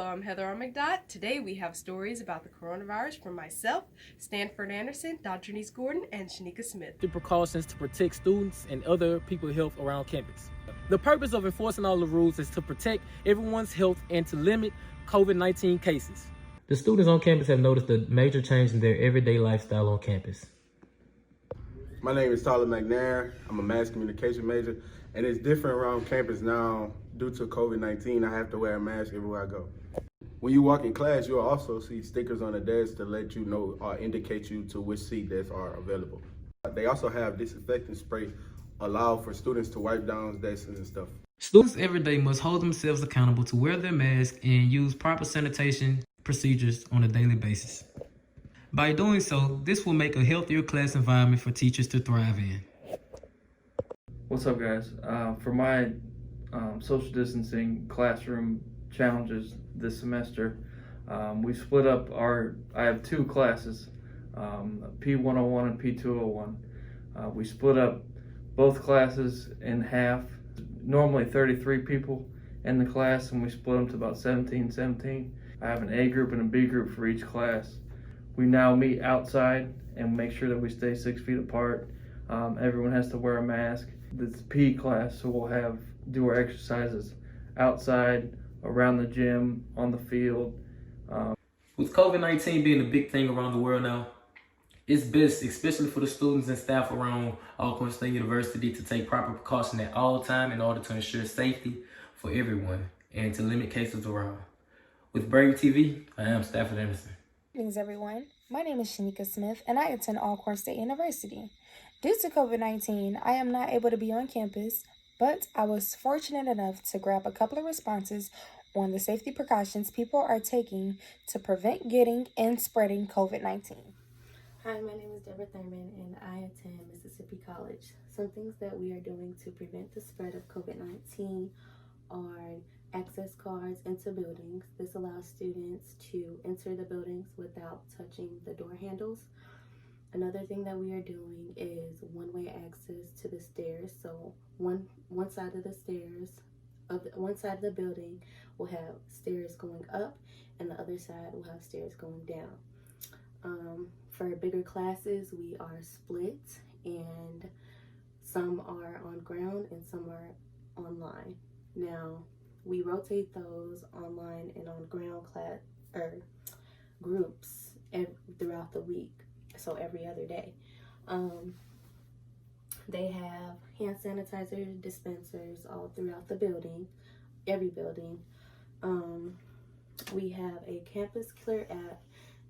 I'm Heather Armigdott. Today we have stories about the coronavirus from myself, Stanford Anderson, Dr. Denise Gordon, and Shanika Smith. The precautions to protect students and other people's health around campus. The purpose of enforcing all the rules is to protect everyone's health and to limit COVID-19 cases. The students on campus have noticed a major change in their everyday lifestyle on campus. My name is Tyler McNair. I'm a mass communication major, and it's different around campus now due to COVID-19. I have to wear a mask everywhere I go. When you walk in class, you'll also see stickers on the desk to let you know or indicate you to which seat desks are available. They also have disinfectant spray allow for students to wipe down desks and stuff. Students every day must hold themselves accountable to wear their mask and use proper sanitation procedures on a daily basis. By doing so, this will make a healthier class environment for teachers to thrive in. What's up, guys? For my social distancing classroom challenges this semester, we split up I have two classes, P101 and P201. We split up both classes in half, normally 33 people in the class, and we split them to about 17. I have an A group and a B group for each class. We now meet outside and make sure that we stay 6 feet apart. Everyone has to wear a mask. This P class, so we'll do our exercises outside, around the gym, on the field. With COVID-19 being a big thing around the world now, it's best, especially for the students and staff around Alcorn State University, to take proper precaution at all times in order to ensure safety for everyone and to limit cases around. With Brave TV, I am Stanford Anderson. Greetings, everyone. My name is Shanika Smith, and I attend Alcorn State University. Due to COVID-19, I am not able to be on campus, but I was fortunate enough to grab a couple of responses on the safety precautions people are taking to prevent getting and spreading COVID-19. Hi, my name is Deborah Thurman, and I attend Mississippi College. Some things that we are doing to prevent the spread of COVID-19 are access cards into buildings. This allows students to enter the buildings without touching the door handles. Another thing that we are doing is one-way access to the stairs. So one side of the stairs, one side of the building will have stairs going up, and the other side will have stairs going down. For bigger classes, we are split, and some are on ground and some are online. Now, we rotate those online and on ground class groups throughout the week, so every other day. They have hand sanitizer dispensers all throughout the building, every building. We have a Campus Clear app,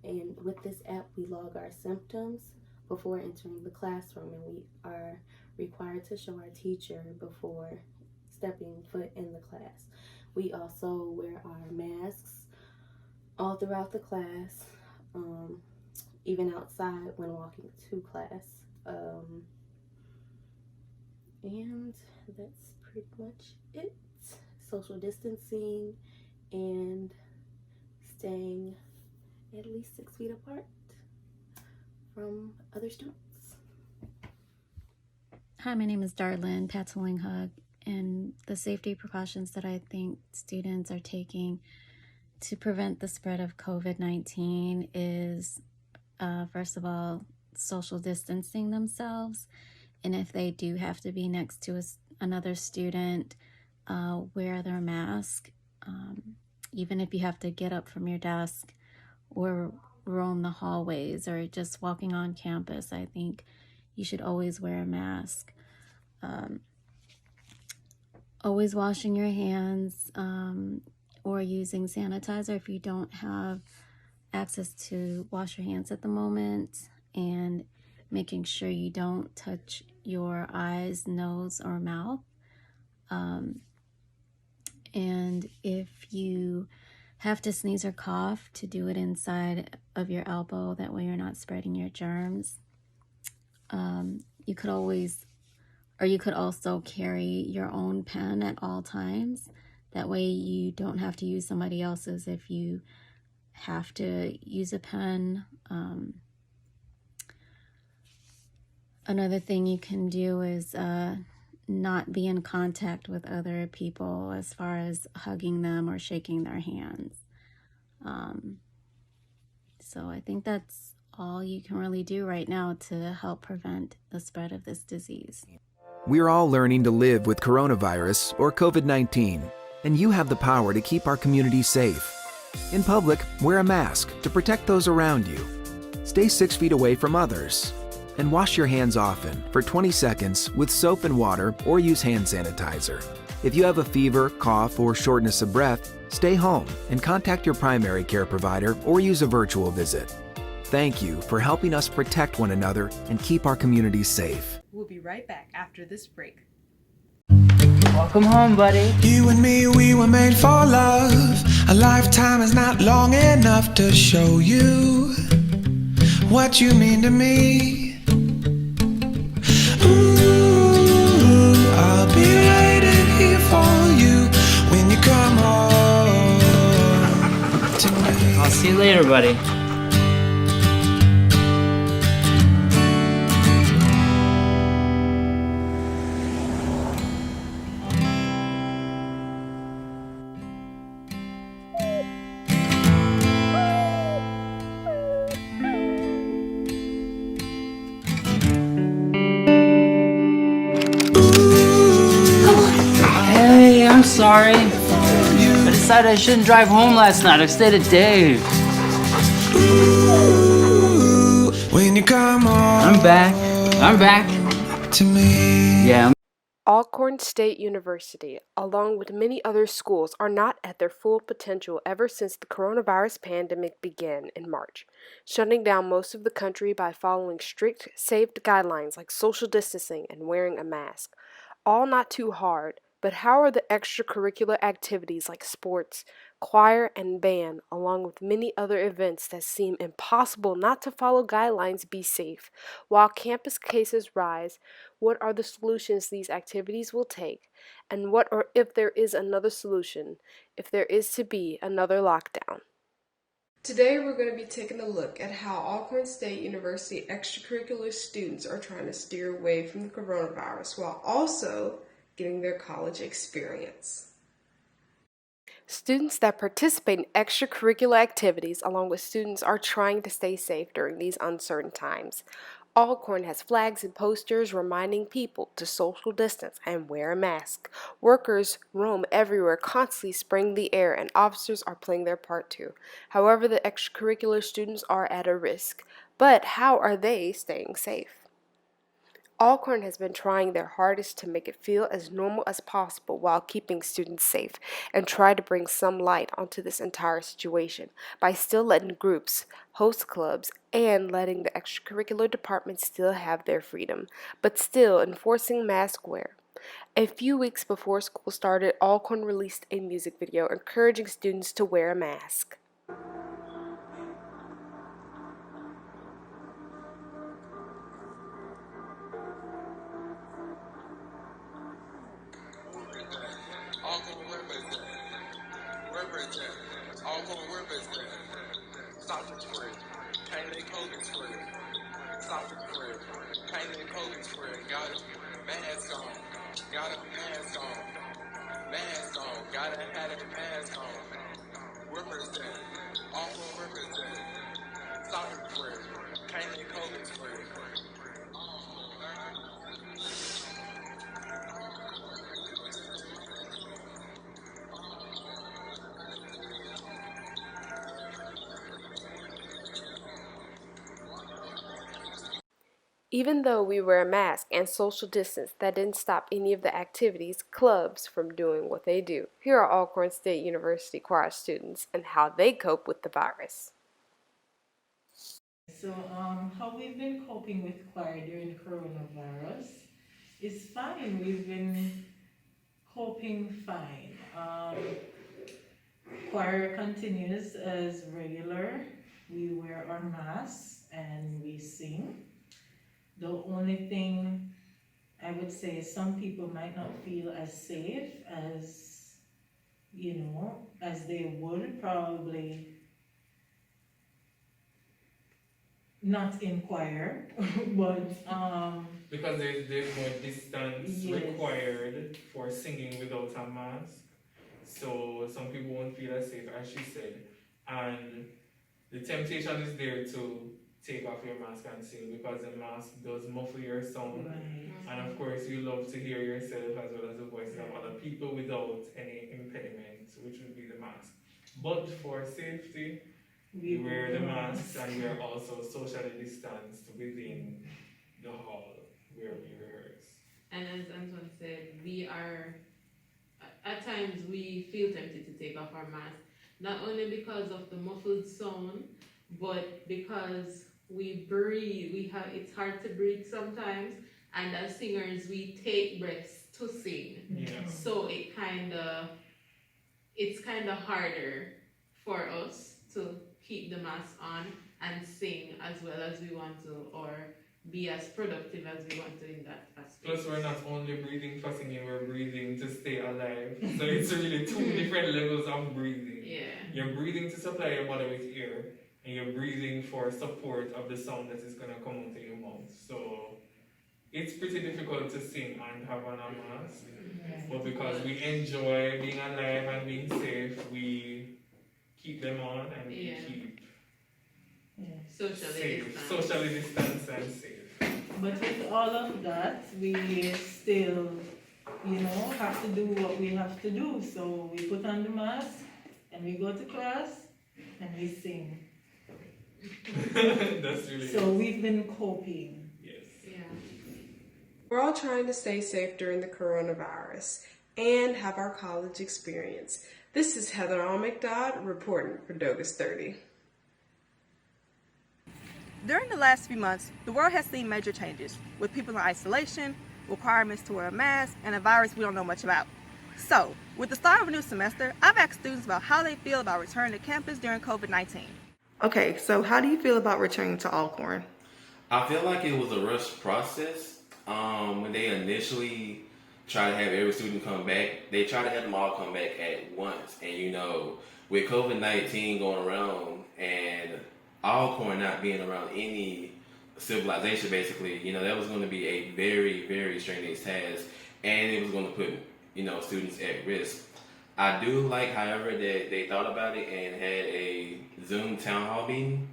and with this app, we log our symptoms before entering the classroom, and we are required to show our teacher before stepping foot in the class. We also wear our masks all throughout the class, even outside when walking to class. And that's pretty much it. Social distancing and staying at least 6 feet apart from other students. Hi, my name is Darlene Patteling-Hug, and the safety precautions that I think students are taking to prevent the spread of COVID-19 is, first of all, social distancing themselves. And if they do have to be next to another student, wear their mask. Even if you have to get up from your desk or roam the hallways or just walking on campus, I think you should always wear a mask. Always washing your hands or using sanitizer if you don't have access to wash your hands at the moment, and making sure you don't touch your eyes, nose, or mouth. And if you have to sneeze or cough, to do it inside of your elbow. That way you're not spreading your germs. You could also carry your own pen at all times. That way you don't have to use somebody else's if you have to use a pen. Another thing you can do is not be in contact with other people as far as hugging them or shaking their hands. So I think that's all you can really do right now to help prevent the spread of this disease. We're all learning to live with coronavirus or COVID-19, and you have the power to keep our community safe. In public, wear a mask to protect those around you. Stay 6 feet away from others. And wash your hands often for 20 seconds with soap and water or use hand sanitizer. If you have a fever, cough, or shortness of breath, stay home and contact your primary care provider or use a virtual visit. Thank you for helping us protect one another and keep our communities safe. We'll be right back after this break. Welcome home, buddy. You and me, we were made for love. A lifetime is not long enough to show you what you mean to me. Ooh, I'll be waiting here for you when you come home to me. I'll see you later, buddy. Hey, I'm sorry. I decided I shouldn't drive home last night. I stayed at Dave. Ooh, when you come home I'm back. I'm back. to me. Yeah, Alcorn State University, along with many other schools, are not at their full potential ever since the coronavirus pandemic began in March, shutting down most of the country by following strict, safe guidelines like social distancing and wearing a mask. All not too hard, but how are the extracurricular activities like sports, choir, and band, along with many other events that seem impossible not to follow guidelines, be safe? While campus cases rise, what are the solutions these activities will take? And what or if there is another solution, if there is to be another lockdown? Today we're going to be taking a look at how Alcorn State University extracurricular students are trying to steer away from the coronavirus while also getting their college experience. Students that participate in extracurricular activities along with students are trying to stay safe during these uncertain times. Alcorn has flags and posters reminding people to social distance and wear a mask. Workers roam everywhere, constantly spraying the air, and officers are playing their part too. However, the extracurricular students are at a risk. But how are they staying safe? Alcorn has been trying their hardest to make it feel as normal as possible while keeping students safe and try to bring some light onto this entire situation by still letting groups host clubs and letting the extracurricular departments still have their freedom, but still enforcing mask wear. A few weeks before school started, Alcorn released a music video encouraging students to wear a mask. Alcorn represent. Stop the spread. Can't let COVID spread. Stop the spread. Can't let COVID spread. Got it. Mask on. Got a mask on. Mask on. Gotta have a mask on. Represent. Alcorn represent. Stop the spread. Can't let COVID spread. Even though we wear a mask and social distance, that didn't stop any of the activities, clubs, from doing what they do. Here are Alcorn State University choir students and how they cope with the virus. So how we've been coping with choir during the coronavirus is fine. We've been coping fine. Choir continues as regular. We wear our masks and we sing. The only thing I would say is some people might not feel as safe as, as they would probably not in choir, but because there's more distance required for singing without a mask. So some people won't feel as safe, as she said. And the temptation is there to take off your mask and sing because the mask does muffle your sound. And of course, you love to hear yourself as well as the voices of other people without any impediment, which would be the mask. But for safety, we wear the masks and we are also socially distanced within the hall where we rehearse. And as Anton said, we are, at times we feel tempted to take off our mask, not only because of the muffled sound, but because we breathe, it's hard to breathe sometimes, and as singers, we take breaths to sing. Yeah. So it's kind of harder for us to keep the mask on and sing as well as we want to, or be as productive as we want to in that aspect. Plus, we're not only breathing for singing, we're breathing to stay alive. So it's really two different levels of breathing. Yeah. You're breathing to supply your body with air, and you're breathing for support of the sound that is going to come out of your mouth. So it's pretty difficult to sing and have on a mask. But because we enjoy being alive and being safe, we keep them on and we keep socially distanced and safe. But with all of that, we still, have to do what we have to do. So we put on the mask and we go to class and we sing. That's really So we've been coping. Yes. Yeah. We're all trying to stay safe during the coronavirus and have our college experience. This is Heather Almcdod reporting for Dogus 30. During the last few months, the world has seen major changes, with people in isolation, requirements to wear a mask, and a virus we don't know much about. So, with the start of a new semester, I've asked students about how they feel about returning to campus during COVID-19. Okay, so how do you feel about returning to Alcorn? I feel like it was a rushed process. When they initially tried to have every student come back, they tried to have them all come back at once. And with COVID-19 going around and Alcorn not being around any civilization, basically, that was going to be a very, very strenuous task, and it was going to put, students at risk. I do like, however, that they thought about it and had a Zoom town hall meeting,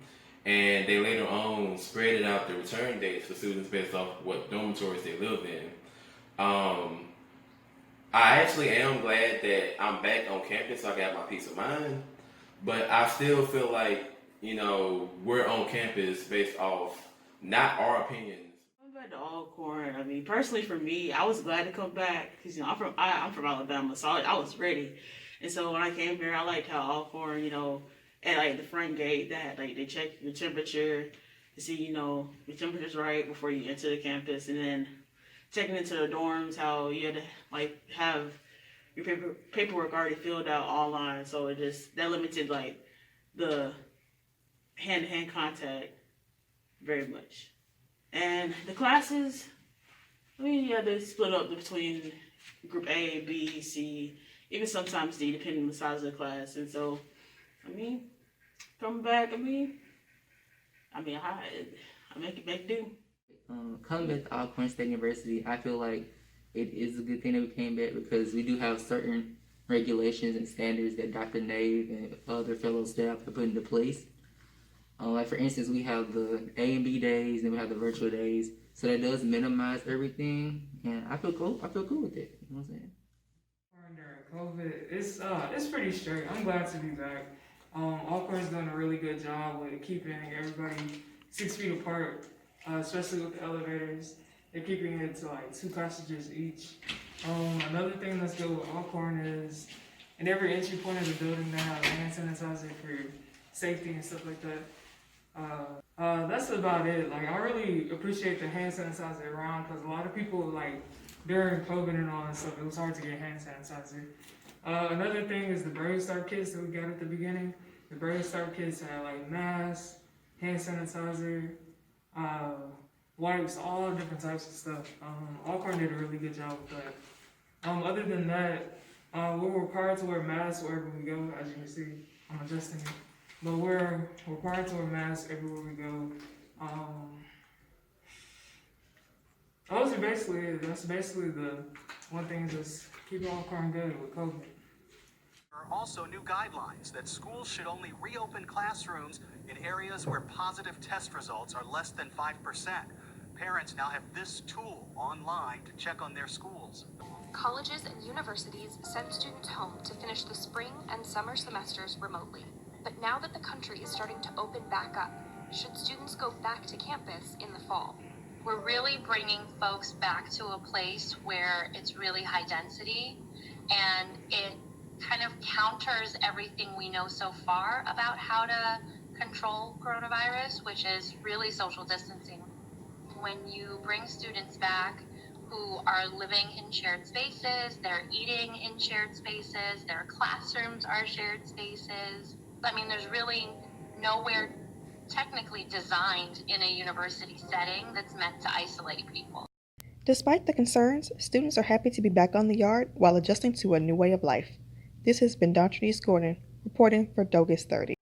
and they later on spread it out the return dates for students based off what dormitories they live in. I actually am glad that I'm back on campus so I got my peace of mind, but I still feel like we're on campus based off not our opinions. I'm back to Alcorn. I mean, personally for me, I was glad to come back because I'm from Alabama, so I was ready. And so when I came here, I liked how Alcorn, at the front gate, they check your temperature to see your temperature's right before you enter the campus, and then checking into the dorms, how you had to have your paperwork already filled out online. So that limited the hand-to-hand contact very much. And the classes, they split up between group A, B, C, even sometimes D, depending on the size of the class. And so, coming back, I make do. Coming back to Alcorn State University, I feel like it is a good thing that we came back because we do have certain regulations and standards that Dr. Nave and other fellow staff have put into place. For instance, we have the A and B days, and we have the virtual days, so that does minimize everything, and I feel cool. I feel cool with it. You know what I'm saying? During COVID, it's pretty straight. I'm glad to be back. Alcorn's done a really good job with keeping everybody 6 feet apart, especially with the elevators. They're keeping it to 2 passages each. Another thing that's good with Alcorn is in every entry point of the building they have hand sanitizer for safety and stuff like that. That's about it. I really appreciate the hand sanitizer around because a lot of people, during COVID and all that stuff, it was hard to get hand sanitizer. Another thing is the Brave Start kits that we got at the beginning. The Brave Start kits have masks, hand sanitizer, wipes, all different types of stuff. Alcorn did a really good job with that. Other than that, we're required to wear masks wherever we go, as you can see. I'm adjusting it. But we're required to wear masks everywhere we go. Those are basically it. That's basically the one thing that's keeping Alcorn good with COVID. There are also new guidelines that schools should only reopen classrooms in areas where positive test results are less than 5%. Parents now have this tool online to check on their schools. Colleges and universities send students home to finish the spring and summer semesters remotely. But now that the country is starting to open back up, should students go back to campus in the fall? We're really bringing folks back to a place where it's really high density, and it kind of counters everything we know so far about how to control coronavirus, which is really social distancing. When you bring students back who are living in shared spaces, they're eating in shared spaces, their classrooms are shared spaces. I mean, there's really nowhere technically designed in a university setting that's meant to isolate people. Despite the concerns, students are happy to be back on the yard while adjusting to a new way of life. This has been Dr. Denise Gordon, reporting for Dogus 30.